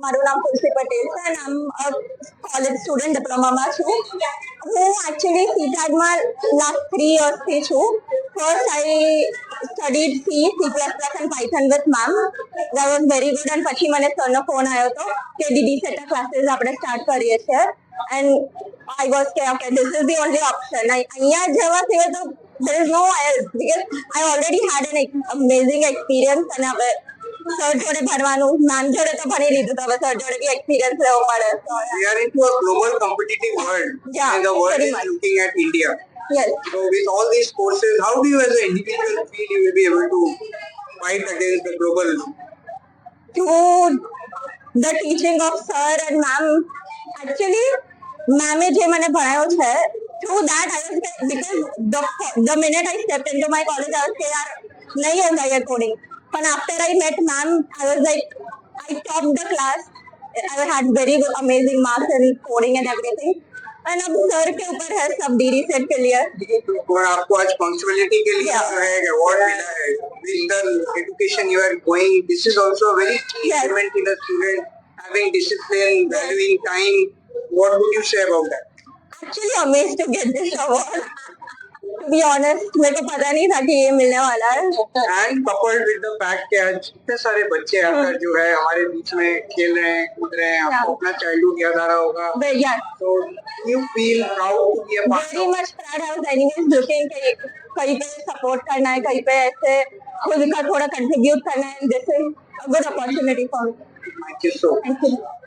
મારું નામ તુલસી પટેલ છે અને આમ કોલેજ સ્ટુડન્ટ ડિપ્લોમામાં છું. હું એકચ્યુઅલી સીટેટમાં લાસ્ટ 3 યર્સથી છું. First I studied C plus and Python with ma'am. That was very good. And પછી મને સરનો ફોન આવ્યો હતો કે ડીડી સેટા ક્લાસીસ આપણે સ્ટાર્ટ કરીએ છીએ. એન્ડ આઈ વોઝ કે okay this is the only option. અહીંયા જવા સિવાય તો there is no else because I already had an amazing experience અને હવે સર જોડે ભણવાનું મેમ જોડે તો ભણી લીધું તો હવે સર જોડે બી એક્સપિરિયન્સ લેવો પડે. We are into a global competitive world. Yeah, and the world very is much. looking at India. Yes. So with all these courses, how do you as an individual feel you will be able to fight against the global? Through the teaching of sir and ma'am, actually મેમે જે મને ભણાયો છે through that I was because the minute I stepped into my college I was કે યાર નહીં હોય coding. પણ after I met ma'am I was like I topped the class. I had very good amazing marks in coding and everything. and अब sir के ऊपर है सब डीडी सेट के लिए. और आपको आज पंक्चुअलिटी के लिए Yeah. जो है अवार्ड मिला है. With the education you are going, this is also a very key Yes. element in a student having discipline, valuing time. What would you say about that? Actually amazed to get this award. To be honest मेरे को पता नहीं था कि ये मिलने वाला है. And coupled with the fact कि आज इतने सारे बच्चे आकर जो है हमारे बीच में खेल रहे हैं, कूद रहे हैं, आपको अपना चाइल्डहुड याद आ रहा होगा. But yeah, So you feel proud to be a part very of. much proud. I was anyways looking कि कहीं पे सपोर्ट करना है, कहीं पे ऐसे खुद का थोड़ा कंट्रीब्यूट करना है. This is a good opportunity for me. Thank you so much. Thank you.